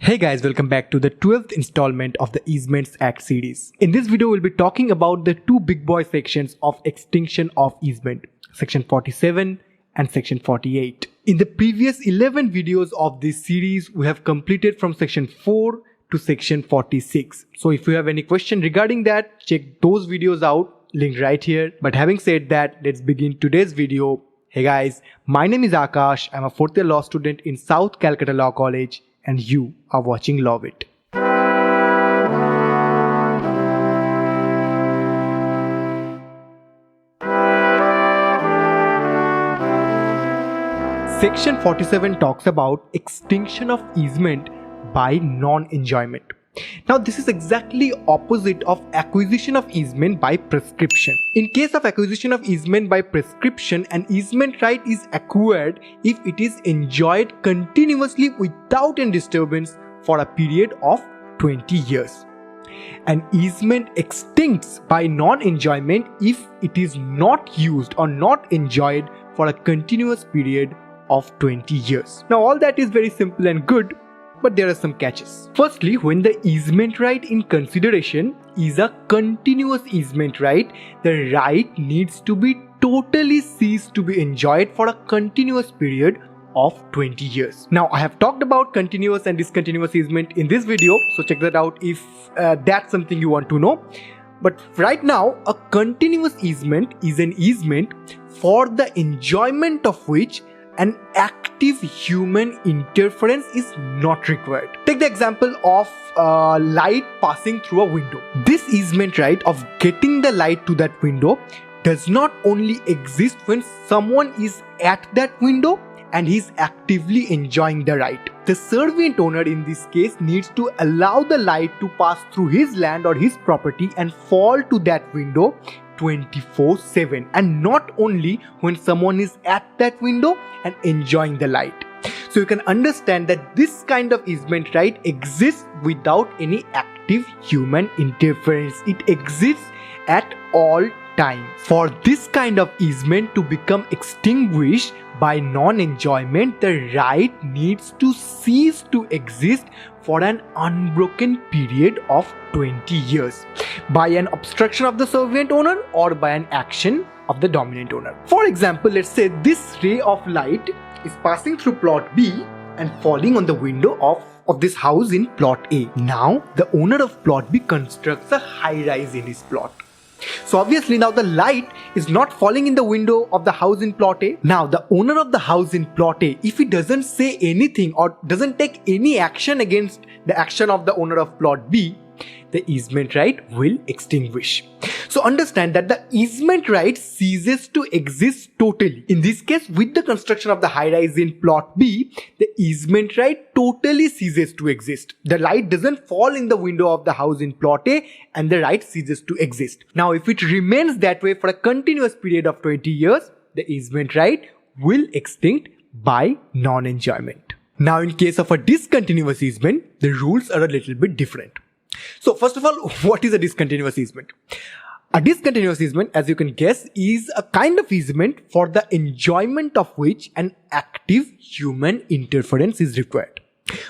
Hey guys, welcome back to the 12th installment of the Easements Act series. In this video, we'll be talking about the two big boy sections of extinction of easement, section 47 and section 48. In the previous 11 videos of this series, we have completed from section 4 to section 46. So if you have any question regarding that, check those videos out, link right here. But having said that, let's begin today's video. Hey guys, my name is Akash. I'm a fourth year law student in South Calcutta Law College, and you are watching Lawit. Section 47 talks about extinction of easement by non-enjoyment. Now this is exactly opposite of acquisition of easement by prescription. In case of acquisition of easement by prescription, an easement right is acquired if it is enjoyed continuously without any disturbance for a period of 20 years. An easement extincts by non-enjoyment if it is not used or not enjoyed for a continuous period of 20 years. Now all that is very simple and good, but there are some catches. Firstly, when the easement right in consideration is a continuous easement right, the right needs to be totally ceased to be enjoyed for a continuous period of 20 years. Now, I have talked about continuous and discontinuous easement in this video, so check that out if that's something you want to know. But right now, a continuous easement is an easement for the enjoyment of which an active human interference is not required. Take the example of light passing through a window. This easement right of getting the light to that window does not only exist when someone is at that window and he is actively enjoying the right. The servant owner in this case needs to allow the light to pass through his land or his property and fall to that window 24/7, and not only when someone is at that window and enjoying the light. So you can understand that this kind of easement right exists without any active human interference. It exists at all times. For this kind of easement to become extinguished by non-enjoyment, the right needs to cease to exist for an unbroken period of 20 years by an obstruction of the servant owner or by an action of the dominant owner. For example, let's say this ray of light is passing through plot B and falling on the window of this house in plot A. Now, the owner of plot B constructs a high rise in his plot. So obviously now the light is not falling in the window of the house in plot A. Now the owner of the house in plot A, if he doesn't say anything or doesn't take any action against the action of the owner of plot B, the easement right will extinguish. So understand that the easement right ceases to exist totally. In this case, with the construction of the high rise in plot B, the easement right totally ceases to exist. The light doesn't fall in the window of the house in plot A and the right ceases to exist. Now, if it remains that way for a continuous period of 20 years, the easement right will extinct by non-enjoyment. Now, in case of a discontinuous easement, the rules are a little bit different. So first of all, what is a discontinuous easement? A discontinuous easement, as you can guess, is a kind of easement for the enjoyment of which an active human interference is required.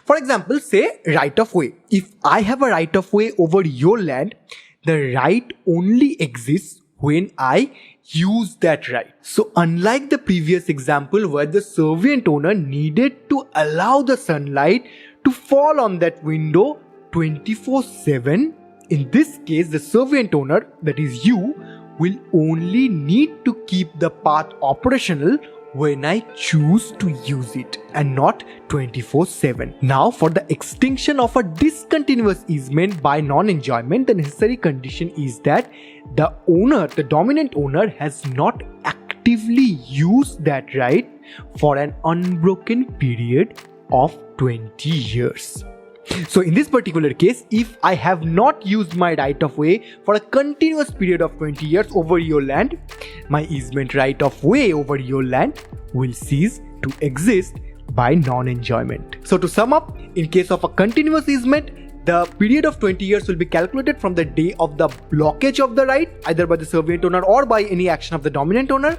For example, say right of way. If I have a right of way over your land, the right only exists when I use that right. So unlike the previous example where the servant owner needed to allow the sunlight to fall on that window 24/7, in this case, the servant owner, that is you, will only need to keep the path operational when I choose to use it and not 24/7. Now, for the extinction of a discontinuous easement by non-enjoyment, the necessary condition is that the owner, the dominant owner, has not actively used that right for an unbroken period of 20 years. So in this particular case, if I have not used my right of way for a continuous period of 20 years over your land, my easement right of way over your land will cease to exist by non-enjoyment. So to sum up, in case of a continuous easement, the period of 20 years will be calculated from the day of the blockage of the right, either by the servant owner or by any action of the dominant owner.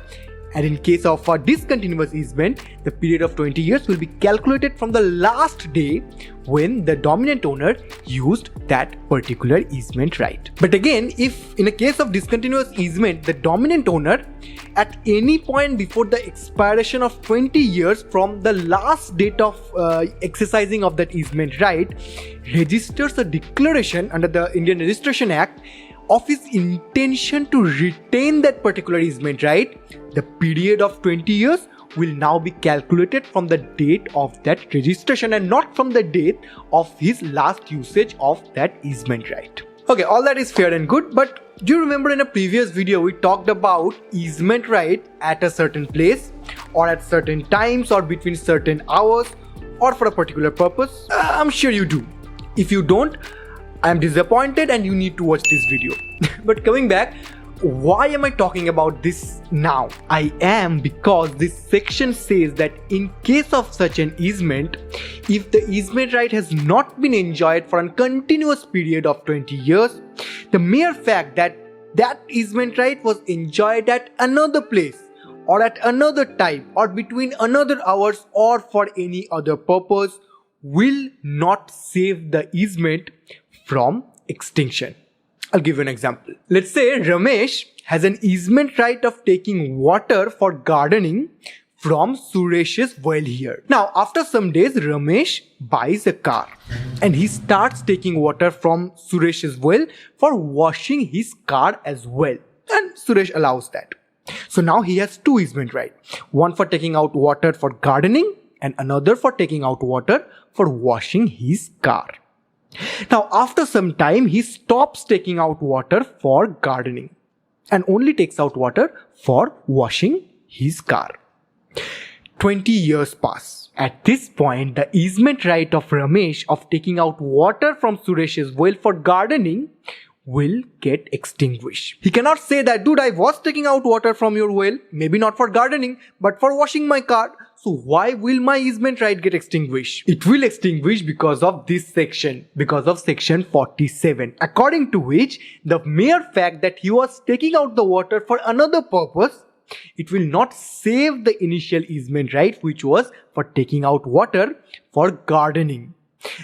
And in case of a discontinuous easement, the period of 20 years will be calculated from the last day when the dominant owner used that particular easement right. But again, if in a case of discontinuous easement, the dominant owner at any point before the expiration of 20 years from the last date of exercising of that easement right, registers a declaration under the Indian Registration Act of his intention to retain that particular easement right, the period of 20 years will now be calculated from the date of that registration and not from the date of his last usage of that easement right. Okay, all that is fair and good, but do you remember in a previous video we talked about easement right at a certain place or at certain times or between certain hours or for a particular purpose? I'm sure you do. If you don't, I am disappointed and you need to watch this video. But coming back, why am I talking about this now? I am because this section says that in case of such an easement, if the easement right has not been enjoyed for a continuous period of 20 years, the mere fact that that easement right was enjoyed at another place or at another time or between another hours or for any other purpose will not save the easement from extinction. I'll give you an example. Let's say Ramesh has an easement right of taking water for gardening from Suresh's well here. Now, after some days, Ramesh buys a car and he starts taking water from Suresh's well for washing his car as well. And Suresh allows that. So now he has two easement rights. One for taking out water for gardening and another for taking out water for washing his car. Now, after some time, he stops taking out water for gardening and only takes out water for washing his car. 20 years pass. At this point, the easement right of Ramesh of taking out water from Suresh's well for gardening will get extinguished. He cannot say that, dude, I was taking out water from your well, maybe not for gardening, but for washing my car. So why will my easement right get extinguished? It will extinguish because of this section, because of section 47, according to which the mere fact that he was taking out the water for another purpose, it will not save the initial easement right, which was for taking out water for gardening.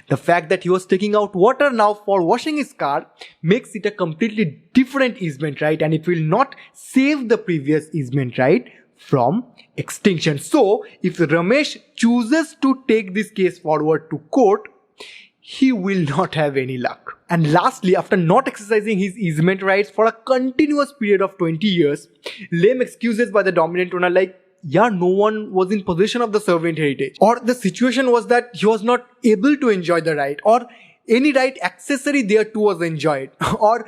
The fact that he was taking out water now for washing his car makes it a completely different easement right, and it will not save the previous easement right from extinction. So, if Ramesh chooses to take this case forward to court, he will not have any luck. And lastly, after not exercising his easement rights for a continuous period of 20 years, lame excuses by the dominant owner like, yeah, no one was in possession of the servant heritage, or the situation was that he was not able to enjoy the right, or any right accessory thereto was enjoyed, or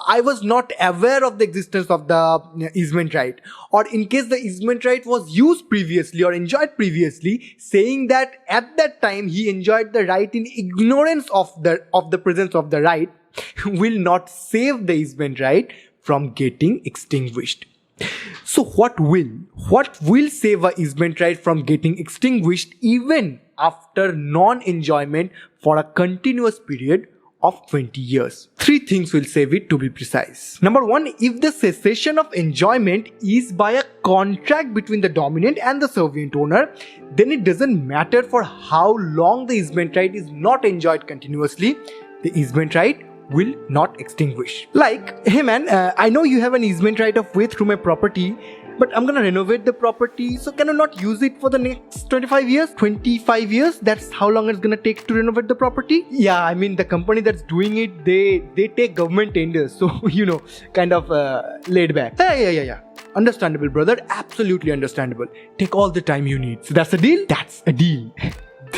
I was not aware of the existence of the easement right, or in case the easement right was used previously or enjoyed previously, saying that at that time he enjoyed the right in ignorance of the presence of the right, will not save the easement right from getting extinguished. So what will save a easement right from getting extinguished even after non-enjoyment for a continuous period of 20 years? Three things will save it, to be precise. Number one, if the cessation of enjoyment is by a contract between the dominant and the servant owner, then it doesn't matter for how long the easement right is not enjoyed continuously, the easement right will not extinguish. Like, hey man, I know you have an easement right of way through my property, but I'm gonna renovate the property, so can you not use it for the next 25 years? 25 years? That's how long it's gonna take to renovate the property? Yeah, I mean, the company that's doing it, they take government tenders, so, kind of laid back. Yeah. Understandable, brother. Absolutely understandable. Take all the time you need. So that's a deal? That's a deal.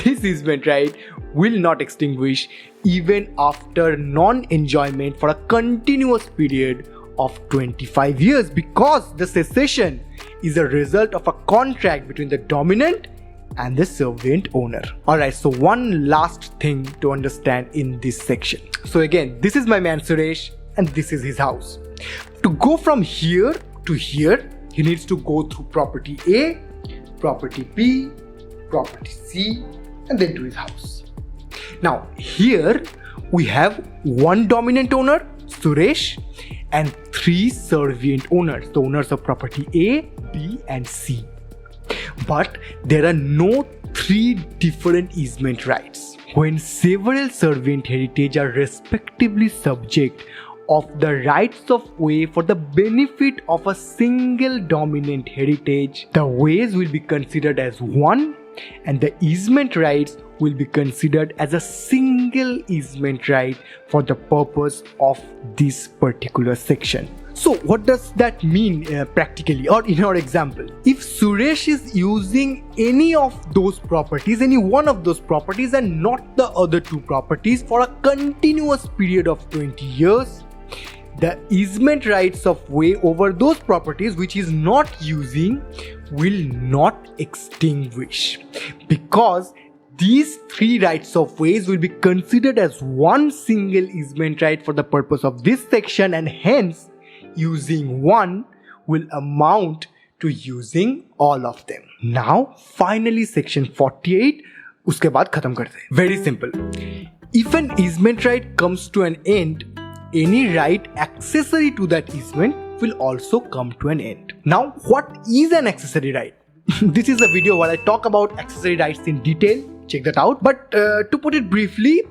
This easement right will not extinguish even after non-enjoyment for a continuous period of 25 years because the cessation is a result of a contract between the dominant and the servant owner. Alright, so one last thing to understand in this section. So again, this is my man Suresh and this is his house. To go from here to here, he needs to go through property A, property B, property C, and then to his house. Now here we have one dominant owner, Suresh, and 3 servient owners, the owners of property A, B, and C. But there are no 3 different easement rights. When several servant heritage are respectively subject of the rights of way for the benefit of a single dominant heritage, the ways will be considered as one and the easement rights will be considered as a single easement right for the purpose of this particular section. So what does that mean practically, or in our example? If Suresh is using any of those properties, any one of those properties and not the other 2 properties for a continuous period of 20 years, the easement rights of way over those properties which is not using will not extinguish, because these 3 rights of ways will be considered as one single easement right for the purpose of this section, and hence using one will amount to using all of them. Now finally section 48, उसके बाद खत्म करते हैं. Very simple. If an easement right comes to an end, any right accessory to that easement will also come to an end. Now what is an accessory right? This is a video where I talk about accessory rights in detail. Check that out. But to put it briefly,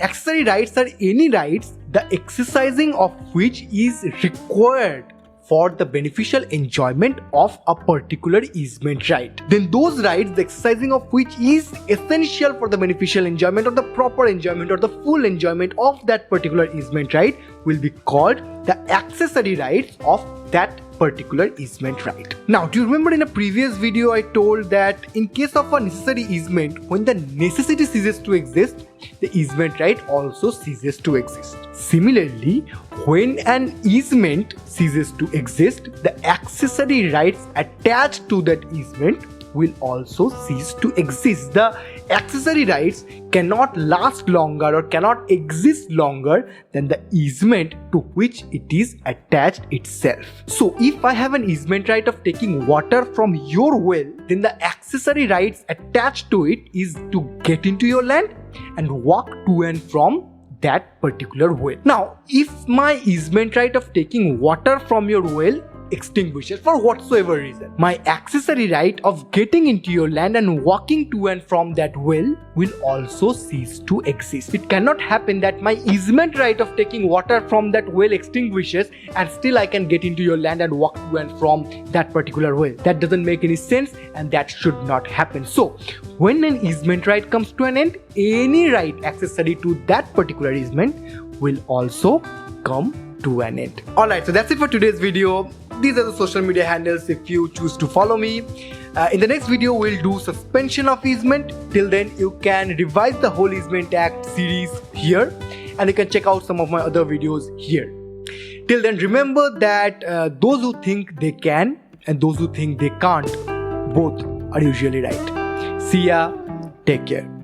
accessory rights are any rights the exercising of which is required for the beneficial enjoyment of a particular easement right. Then those rights, the exercising of which is essential for the beneficial enjoyment or the proper enjoyment or the full enjoyment of that particular easement right, will be called the accessory rights of that particular easement right. Now, do you remember in a previous video I told that in case of a necessary easement, when the necessity ceases to exist, the easement right also ceases to exist. Similarly, when an easement ceases to exist, the accessory rights attached to that easement will also cease to exist. The accessory rights cannot last longer or cannot exist longer than the easement to which it is attached itself. So if I have an easement right of taking water from your well, then the accessory rights attached to it is to get into your land and walk to and from that particular well. Now, if my easement right of taking water from your well extinguishes for whatsoever reason, my accessory right of getting into your land and walking to and from that well will also cease to exist. It cannot happen that my easement right of taking water from that well extinguishes and still I can get into your land and walk to and from that particular well. That doesn't make any sense and that should not happen. So when an easement right comes to an end, any right accessory to that particular easement will also come to an end. Alright, so that's it for today's video. These are the social media handles if you choose to follow me. In the next video, we'll do suspension of easement. Till then, you can revise the whole Easement Act series here, and you can check out some of my other videos here. Till then, remember that those who think they can and those who think they can't, both are usually right. See ya. Take care.